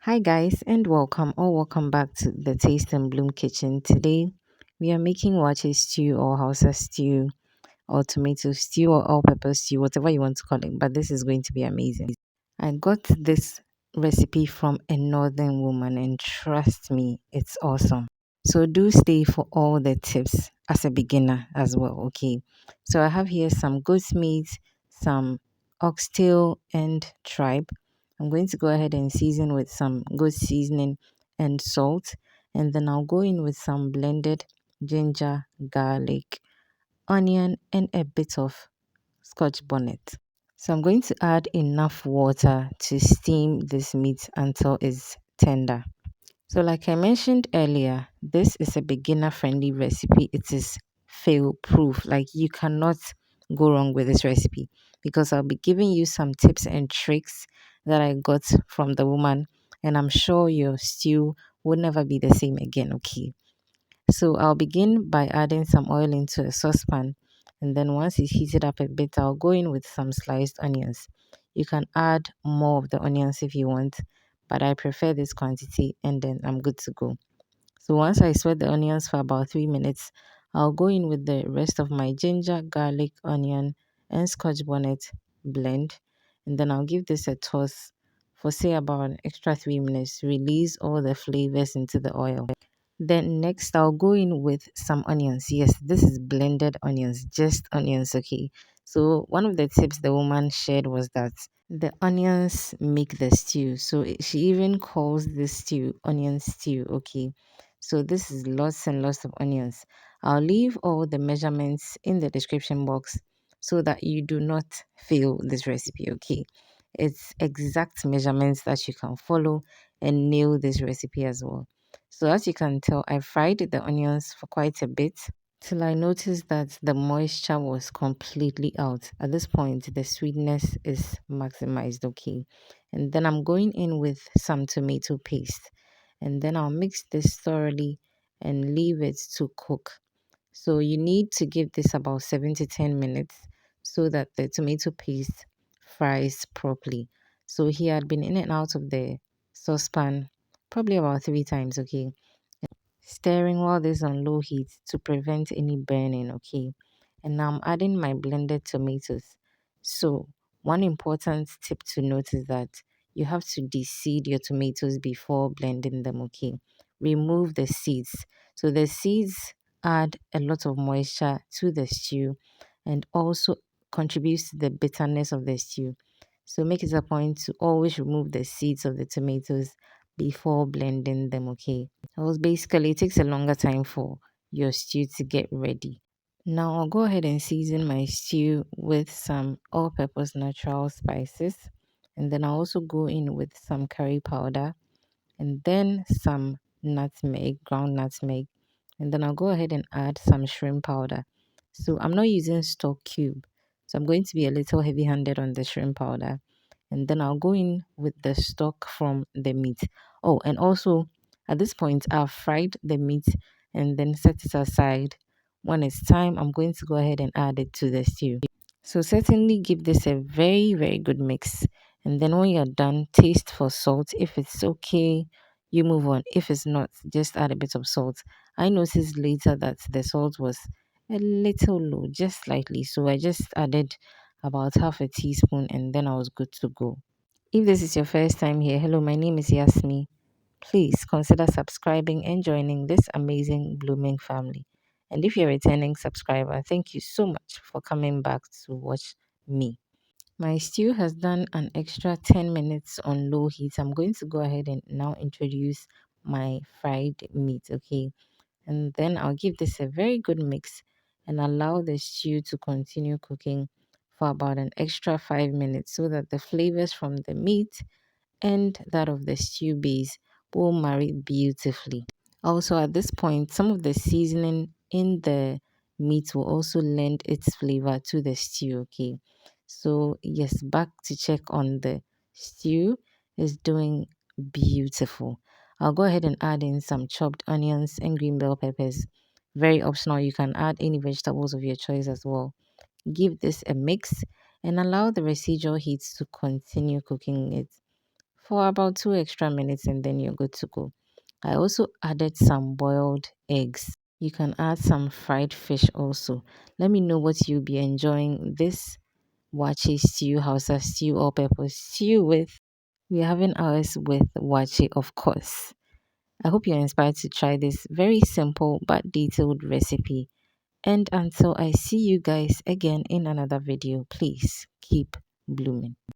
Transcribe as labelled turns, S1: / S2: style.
S1: Hi guys and welcome back to the Taste and Bloom kitchen. Today we are making Waakye stew or Hausa stew or tomato stew or all pepper stew, whatever you want to call it, but this is going to be amazing. I got this recipe from a northern woman and trust me, it's awesome. So do stay for all the tips as a beginner as well, okay? So I have here some goat meat, some oxtail and tripe. I'm going to go ahead and season with some good seasoning and salt, and then I'll go in with some blended ginger, garlic, onion, and a bit of Scotch bonnet. So I'm going to add enough water to steam this meat until it's tender. So like I mentioned earlier, this is a beginner friendly recipe. It is fail proof. Like you cannot go wrong with this recipe because I'll be giving you some tips and tricks that I got from the woman, and I'm sure your stew will never be the same again, okay? So I'll begin by adding some oil into a saucepan, and then once it's heated up a bit, I'll go in with some sliced onions. You can add more of the onions if you want, but I prefer this quantity, and then I'm good to go. So once I sweat the onions for about 3 minutes, I'll go in with the rest of my ginger, garlic, onion, and scotch bonnet blend, and then I'll give this a toss for say about an extra 3 minutes to release all the flavors into the oil. Then next I'll go in with some onions. Yes, this is blended onions, just onions, okay? So one of the tips the woman shared was that the onions make the stew. So she even calls this stew onion stew, okay? So this is lots and lots of onions. I'll leave all the measurements in the description box so that you do not fail this recipe, okay? It's exact measurements that you can follow and nail this recipe as well. So as you can tell, I fried the onions for quite a bit till I noticed that the moisture was completely out. At this point, the sweetness is maximized, okay? And then I'm going in with some tomato paste. And then I'll mix this thoroughly and leave it to cook. So you need to give this about 7 to 10 minutes so that the tomato paste fries properly. So he had been in and out of the saucepan probably about 3 times, okay? Stirring while this on low heat to prevent any burning, okay? And now I'm adding my blended tomatoes. So one important tip to note is that you have to de-seed your tomatoes before blending them, okay? Remove the seeds. So the seeds add a lot of moisture to the stew and also contributes to the bitterness of the stew. So make it a point to always remove the seeds of the tomatoes before blending them, okay? Well, basically, it takes a longer time for your stew to get ready. Now, I'll go ahead and season my stew with some all purpose natural spices. And then I'll also go in with some curry powder and then some nutmeg, ground nutmeg. And then I'll go ahead and add some shrimp powder. So I'm not using stock cube. So I'm going to be a little heavy handed on the shrimp powder. And then I'll go in with the stock from the meat. Oh, and also at this point, I've fried the meat and then set it aside. When it's time, I'm going to go ahead and add it to the stew. So certainly give this a very, very good mix. And then when you're done, taste for salt. If it's okay, you move on. If it's not, just add a bit of salt. I noticed later that the salt was a little low, just slightly. So I just added about half a teaspoon and then I was good to go. If this is your first time here, hello, my name is Yasmi. Please consider subscribing and joining this amazing blooming family. And if you're a returning subscriber, thank you so much for coming back to watch me. My stew has done an extra 10 minutes on low heat. I'm going to go ahead and now introduce my fried meat, okay? And then I'll give this a very good mix and allow the stew to continue cooking for about an extra 5 minutes so that the flavors from the meat and that of the stew base will marry beautifully. Also, at this point, some of the seasoning in the meat will also lend its flavor to the stew, okay? So, yes, back to check on the stew is doing beautiful. I'll go ahead and add in some chopped onions and green bell peppers. Very optional. You can add any vegetables of your choice as well. Give this a mix and allow the residual heat to continue cooking it for about 2 extra minutes and then you're good to go. I also added some boiled eggs. You can add some fried fish also. Let me know what you'll be enjoying this Waakye stew, Hausa stew, or pepper stew with. We're having ours with Waakye, of course. I hope you're inspired to try this very simple but detailed recipe. And until I see you guys again in another video, please keep blooming.